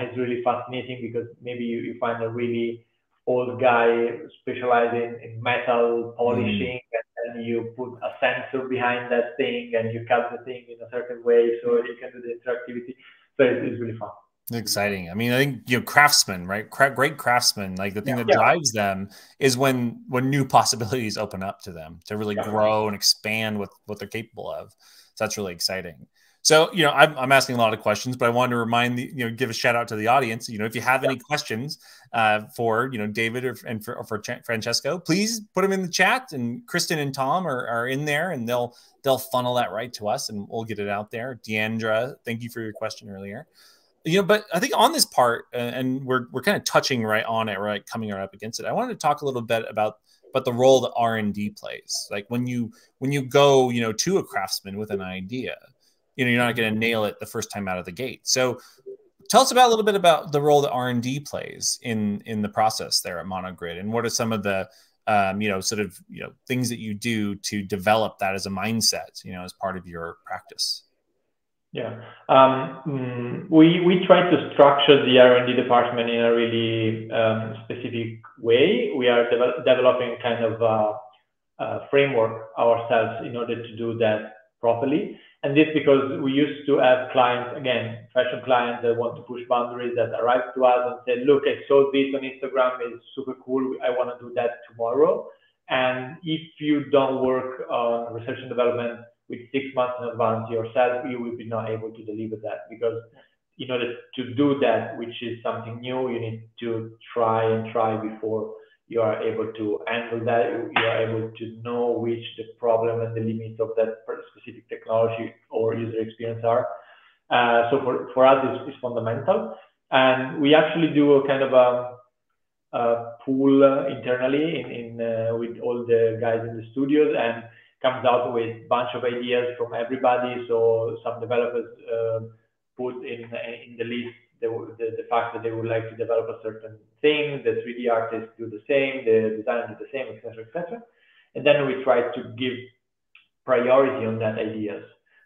It's really fascinating, because maybe you find a really old guy specializing in metal polishing, and then you put a sensor behind that thing and you cut the thing in a certain way so you can do the interactivity. So it's really fun.
Exciting. I mean, I think, craftsmen, right? Great craftsmen, like the thing that drives them is when new possibilities open up to them to really grow and expand what they're capable of. So that's really exciting. So, I'm asking a lot of questions, but I wanted to remind give a shout out to the audience. If you have any questions for, David or for Francesco, please put them in the chat, and Kristen and Tom are in there, and they'll funnel that right to us, and we'll get it out there. Deandra, thank you for your question earlier. But I think on this part, and we're kind of touching right on it, right, coming right up against it. I wanted to talk a little bit about the role that R&D plays. Like when you go, to a craftsman with an idea, you're not going to nail it the first time out of the gate. So tell us a little bit about the role that R&D plays in the process there at MONOGRID, and what are some of the things that you do to develop that as a mindset, as part of your practice.
Yeah, we try to structure the R&D department in a really specific way. We are developing kind of a framework ourselves in order to do that properly. And this because we used to have clients, again, fashion clients that want to push boundaries, that arrive to us and say, look, I saw this on Instagram, it's super cool, I want to do that tomorrow. And if you don't work on research and development with 6 months in advance yourself, you will be not able to deliver that, because in order to do that, which is something new, you need to try and try before you are able to handle that. You are able to know which the problem and the limits of that specific technology or user experience are. So for us, it's fundamental. And we actually do a kind of a pool internally with all the guys in the studios, and comes out with a bunch of ideas from everybody. So some developers put in the list the fact that they would like to develop a certain thing, the 3D artists do the same, the designers do the same, etc., etc. And then we try to give priority on that ideas.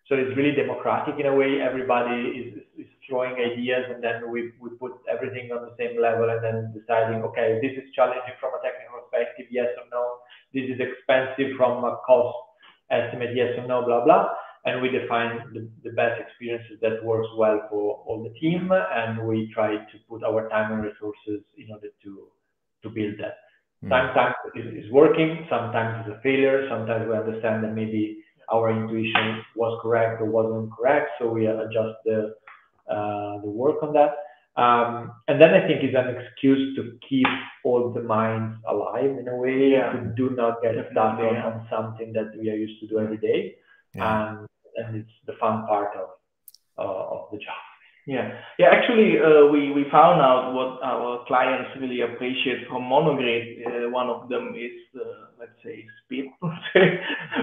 So it's really democratic in a way. Everybody is throwing ideas, and then we put everything on the same level, and then deciding, okay, this is challenging from a technical perspective, yes or no. This is expensive from a cost estimate, yes or no, blah, blah. And we define the best experiences that works well for all the team, and we try to put our time and resources in order to build that. Sometimes it's working, sometimes it's a failure, sometimes we understand that maybe our intuition was correct or wasn't correct, so we adjust the work on that. And then I think it's an excuse to keep all the minds alive in a way, to do not get stuck on something that we are used to do every day. And it's the fun part of the job.
Yeah. Actually, we found out what our clients really appreciate from MONOGRID. One of them is, let's say, speed.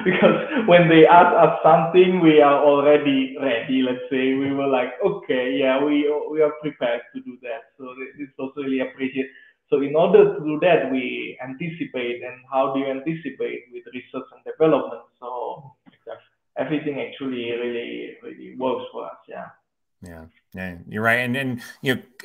Because when they ask us something, we are already ready. Let's say we were like, okay, yeah, we are prepared to do that. So it's also really appreciated. So in order to do that, we anticipate. And how do you anticipate? With research and development. So everything actually really works for us.
Yeah, you're right.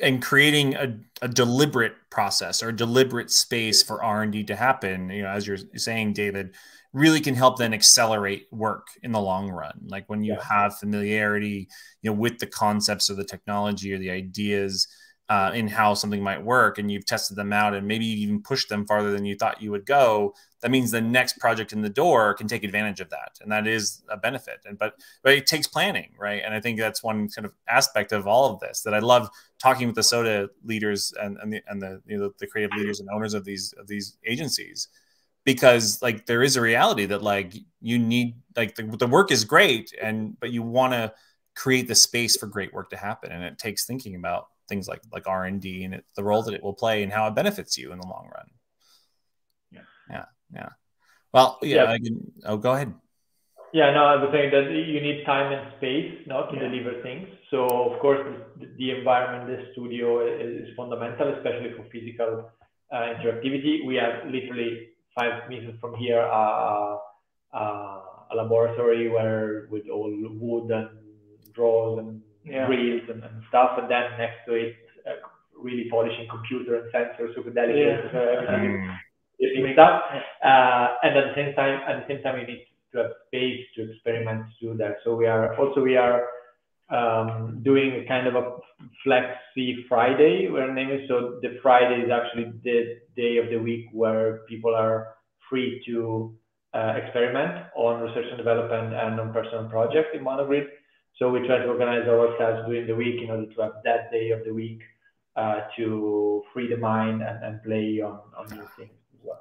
And creating a deliberate process or deliberate space for R&D to happen, as you're saying, David, really can help then accelerate work in the long run. Like when you have familiarity, with the concepts of the technology or the ideas in how something might work, and you've tested them out and maybe you even pushed them farther than you thought you would go, that means the next project in the door can take advantage of that. And that is a benefit. But it takes planning, right? And I think that's one kind of aspect of all of this that I love talking with the SoDA leaders and the creative leaders and owners of these agencies, because like there is a reality that like you need, like the work is great, but you want to create the space for great work to happen. And it takes thinking about things like R&D and the role that it will play and how it benefits you in the long run. Yeah. Well, go ahead.
Yeah, no, I was saying that you need time and space to deliver things. So of course, the environment, the studio is fundamental, especially for physical interactivity. We have literally 5 meters from here a laboratory with all wood and drawers and grills and stuff, and then next to it, really polishing computer and sensors, super delicate, everything is mixed up. And at the same time, you need to have space to experiment to do that. So we are doing kind of a flexi Friday, where name is. So the Friday is actually the day of the week where people are free to experiment on research and development and on personal projects in MONOGRID. So we try to organize ourselves during the week in order to have that day of the week to free the mind and play on new things.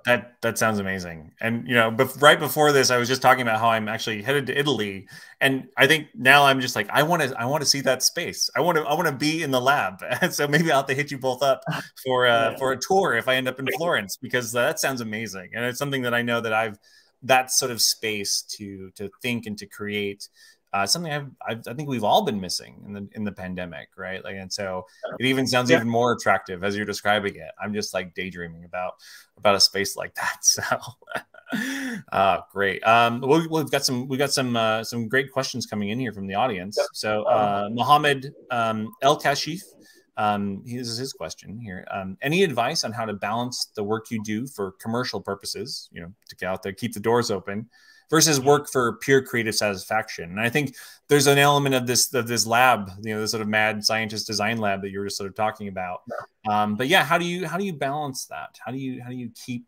That sounds amazing. And but right before this, I was just talking about how I'm actually headed to Italy, and I think now I'm just like I want to see that space. I want to be in the lab. And so maybe I'll have to hit you both up for a tour if I end up in Florence, because that sounds amazing, and it's something that I know that that sort of space to think and to create. Something I think we've all been missing in the pandemic, right? Like, and so it even sounds even more attractive as you're describing it. I'm just like daydreaming about a space like that. So Great. We've got some great questions coming in here from the audience. So Mohammed El Kashif, this is his question here. Any advice on how to balance the work you do for commercial purposes, you know, to get out there, keep the doors open, versus work for pure creative satisfaction? And I think there's an element of this lab, you know, this sort of mad scientist design lab that you were just sort of talking about. But yeah, how do you balance that? How do you keep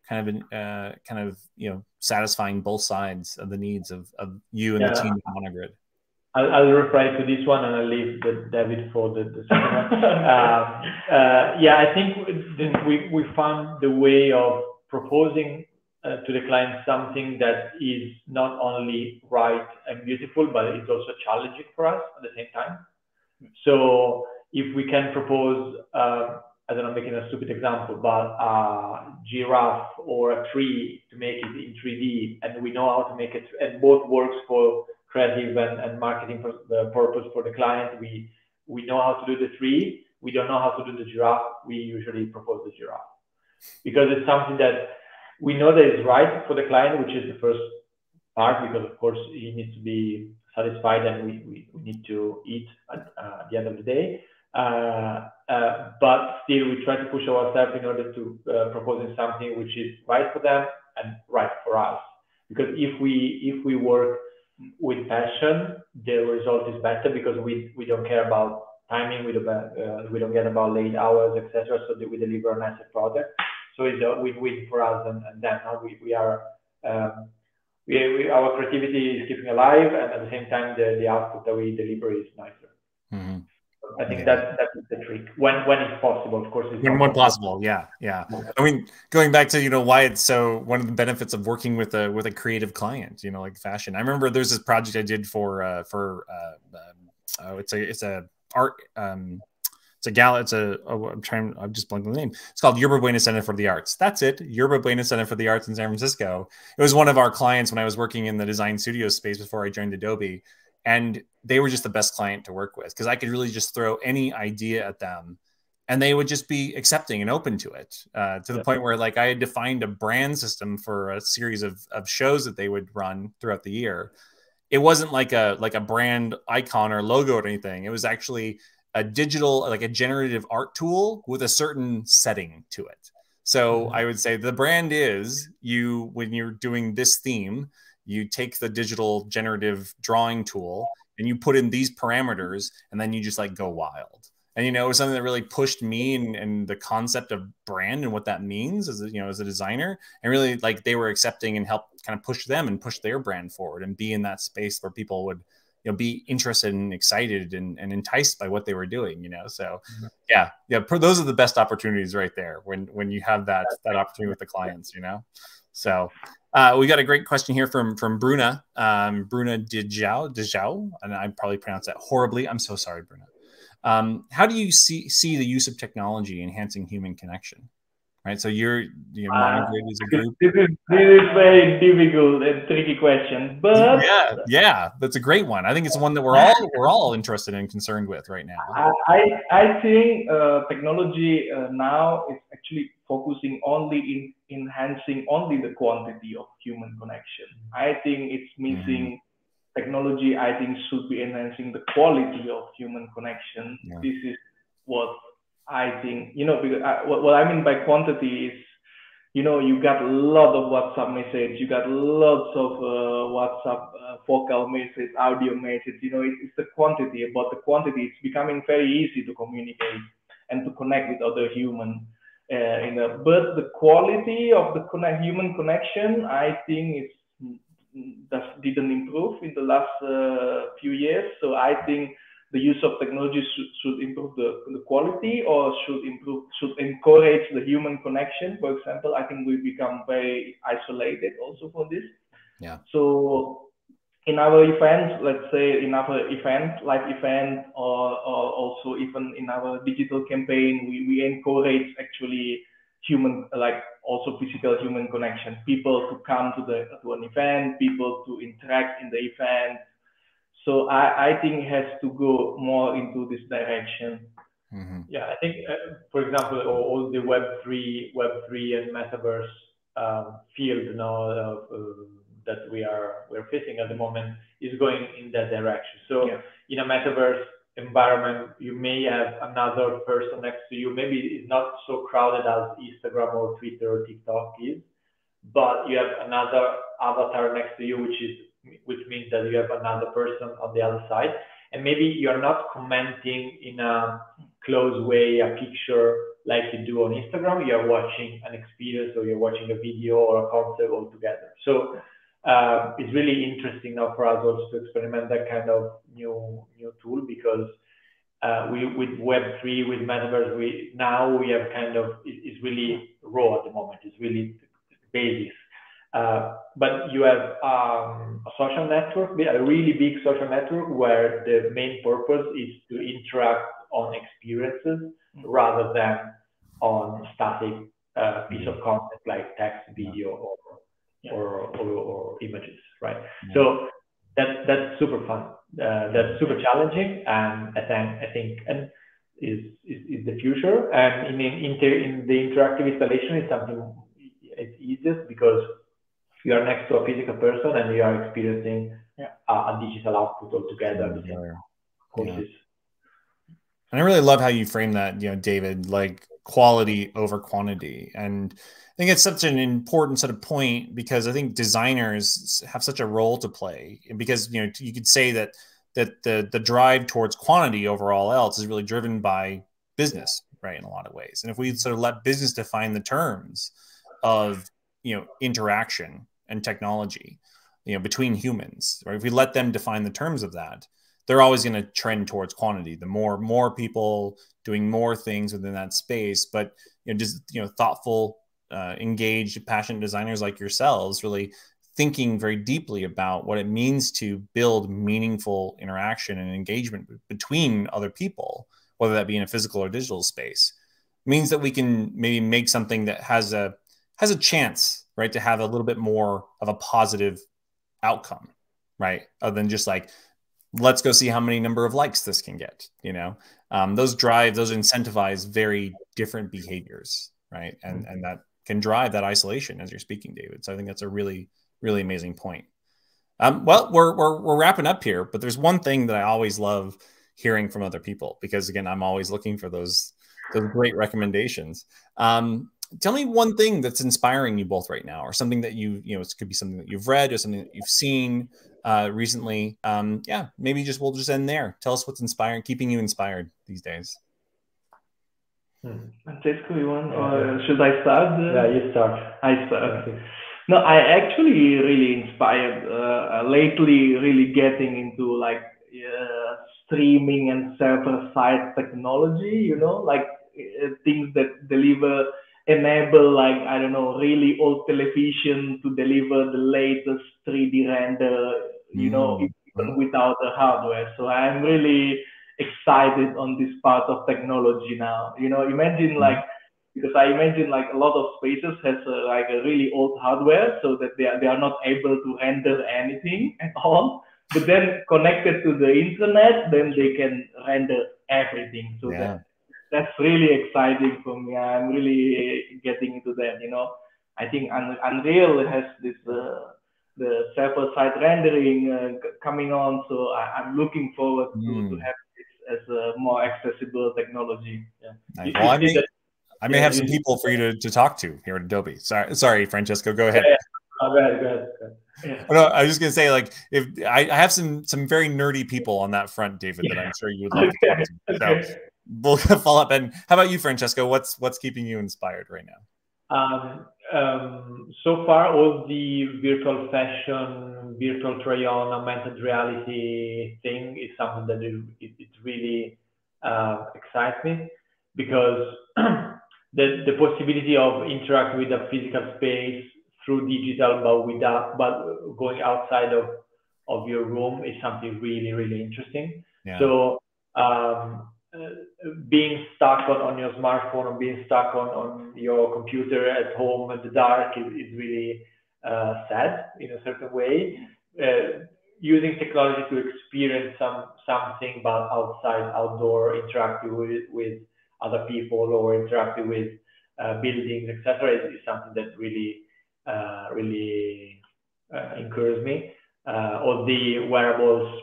kind of you know, satisfying both sides of the needs of you and the team at MONOGRID?
I'll reply to this one, and I'll leave David for the second one. Yeah, I think we found the way of proposing to the client something that is not only right and beautiful, but it's also challenging for us at the same time. So if we can propose, I don't know, making a stupid example, but a giraffe or a tree to make it in 3D, and we know how to make it, and both works for creative and marketing purpose for the client. We know how to do the tree. We don't know how to do the giraffe. We usually propose the giraffe because it's something that we know that is right for the client, which is the first part, because of course he needs to be satisfied, and we need to eat at the end of the day. But still, we try to push ourselves in order to proposing something which is right for them and right for us. Because if we work with passion, the result is better, because we don't care about timing, we don't care about late hours, etc. So that we deliver a nicer product. So it's a win-win for us and them. Our creativity is keeping alive, and at the same time, the output that we deliver is nicer.
Mm-hmm.
I think that's the trick when it's possible, of course.
When possible, yeah. I mean, going back to, you know, why it's so, one of the benefits of working with a creative client, you know, like fashion. I remember there's this project I did for it's a art I'm just blanking on the name. It's called Yerba Buena Center for the Arts. That's it, Yerba Buena Center for the Arts in San Francisco. It was one of our clients when I was working in the design studio space before I joined Adobe. And they were just the best client to work with, because I could really just throw any idea at them and they would just be accepting and open to it, to the point where, like, I had defined a brand system for a series of shows that they would run throughout the year. It wasn't like a brand icon or logo or anything. It was actually a digital, like a generative art tool with a certain setting to it. So I would say the brand is when you're doing this theme, you take the digital generative drawing tool and you put in these parameters, and then you just like go wild. And, you know, it was something that really pushed me and the concept of brand and what that means as a designer, and really, like, they were accepting and helped kind of push them and push their brand forward and be in that space where people would, you know, be interested and excited and enticed by what they were doing, you know? So yeah, those are the best opportunities right there when you have that opportunity with the clients, you know? So we got a great question here from Bruna, Bruna Dijau, and I probably pronounced that horribly. I'm so sorry, Bruna. How do you see the use of technology enhancing human connection? Right. So MONOGRID is a group.
This is very difficult and tricky question, but
yeah, that's a great one. I think it's one that we're all interested and concerned with right now.
I think technology now is actually focusing only in enhancing only the quantity of human connection. I think it's missing. Technology, I think, should be enhancing the quality of human connection. Yeah. This is what I think, you know, because what I mean by quantity is, you know, you got a lot of WhatsApp message, you got lots of WhatsApp vocal message, audio message, you know, it's the quantity. But the quantity, it's becoming very easy to communicate and to connect with other humans. But the quality of the human connection, I think it's that didn't improve in the last few years. So I think the use of technology should improve the quality, or should encourage the human connection. For example, I think we become very isolated also for this.
Yeah.
So in our events, let's say in our event, live event, or also even in our digital campaign, we encourage actually human, like also physical human connection, people to come to an event, people to interact in the event. So I think it has to go more into this direction. Yeah, I think, for example, all the Web3 and metaverse field, you know, that we're facing at the moment is going in that direction. So in a metaverse environment, you may have another person next to you. Maybe it's not so crowded as Instagram or Twitter or TikTok is, but you have another avatar next to you, which means that you have another person on the other side. And maybe you're not commenting in a close way, a picture like you do on Instagram. You're watching an experience, or you're watching a video or a concept all together. So it's really interesting now for us also to experiment that kind of new tool, because with Web3, with Metaverse, we have kind of, it's really raw at the moment. It's really basics. But you have a social network, a really big social network, where the main purpose is to interact on experiences rather than on static piece of content like text, video, or images, right? So that's super fun. That's super challenging, and I think is the future. And in the interactive installation is something it's easiest, because you are next to a physical person and you are experiencing a digital output altogether.
And I really love how you frame that, you know, David, like quality over quantity. And I think it's such an important sort of point, because I think designers have such a role to play, because, you know, you could say that the drive towards quantity over all else is really driven by business, right, in a lot of ways. And if we sort of let business define the terms of, you know, interaction and technology, you know, between humans, right? If we let them define the terms of that, they're always going to trend towards quantity. The more people doing more things within that space, but, you know, just, you know, thoughtful, engaged, passionate designers like yourselves really thinking very deeply about what it means to build meaningful interaction and engagement between other people, whether that be in a physical or digital space, means that we can maybe make something that has a chance, right, to have a little bit more of a positive outcome, right? Other than just like, let's go see how many number of likes this can get, you know? Those incentivize very different behaviors, right? And that can drive that isolation, as you're speaking, David. So I think that's a really, really amazing point. Well, we're wrapping up here, but there's one thing that I always love hearing from other people, because again, I'm always looking for those great recommendations. Tell me one thing that's inspiring you both right now, or something that you know, it could be something that you've read or something that you've seen recently. Yeah, maybe we'll just end there. Tell us what's keeping you inspired these days.
Francesco, you want, or should I start?
Yeah, you start.
I start. Okay. No, I actually really inspired lately, really getting into like streaming and server-side technology, you know, like things that enable, like, I don't know, really old television to deliver the latest 3D render, you know, even without the hardware. So I'm really excited on this part of technology now. You know, imagine like, because I imagine like a lot of spaces has like a really old hardware, so that they are not able to render anything at all. But then connected to the internet, then they can render everything. So that's really exciting for me. I'm really getting into that. You know, I think Unreal has this the server-side rendering coming on, so I'm looking forward to have this as a more accessible technology.
Nice. Well, I may have some people for you to talk to here at Adobe. Sorry, Francesco, go ahead.
Go ahead.
Yeah. No, I was just gonna say, like, if I have some very nerdy people on that front, David, that I'm sure you would love to talk to. So we'll follow up. And how about you, Francesco? What's keeping you inspired right now?
So far, all the virtual fashion, virtual try-on, augmented reality thing is something that it really excites me, because the possibility of interacting with a physical space through digital, but going outside of your room is something really, really interesting. Yeah. So being stuck on your smartphone, or being stuck on your computer at home in the dark is really sad in a certain way. Using technology to experience something but outdoor, interacting with other people, or interacting with buildings, etc., is something that really really encouraged me. All the wearables,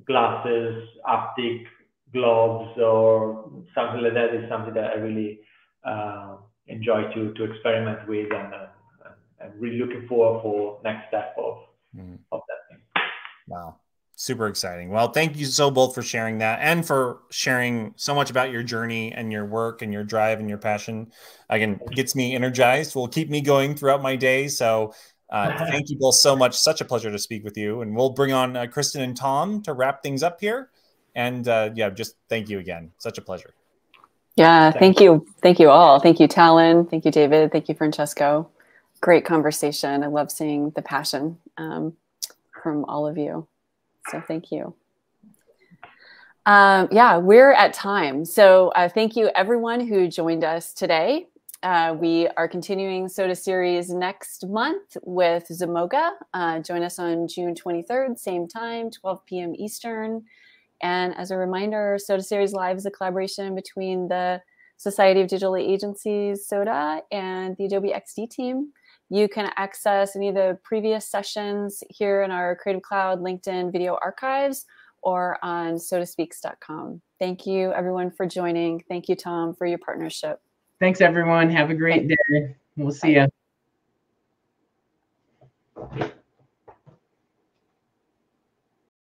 glasses, haptic gloves, or something like that is something that I really enjoy to experiment with, and really looking forward for next step of that thing.
Wow. Super exciting. Well, thank you so both for sharing that, and for sharing so much about your journey and your work and your drive and your passion. Again, gets me energized, will keep me going throughout my day. So thank you both so much. Such a pleasure to speak with you. And we'll bring on Kristen and Tom to wrap things up here. And yeah, just thank you again. Such a pleasure.
Yeah, thank you. Thank you all. Thank you, Talon. Thank you, David. Thank you, Francesco. Great conversation. I love seeing the passion from all of you. So thank you. Yeah, we're at time. So thank you everyone who joined us today. We are continuing SoDA series next month with Zamoga. Join us on June 23rd, same time, 12 p.m. Eastern. And as a reminder, SoDA Series Live is a collaboration between the Society of Digital Agencies, SoDA, and the Adobe XD team. You can access any of the previous sessions here in our Creative Cloud LinkedIn video archives or on sodaspeaks.com. Thank you, everyone, for joining. Thank you, Tom, for your partnership.
Thanks, everyone. Have a great day. We'll see you.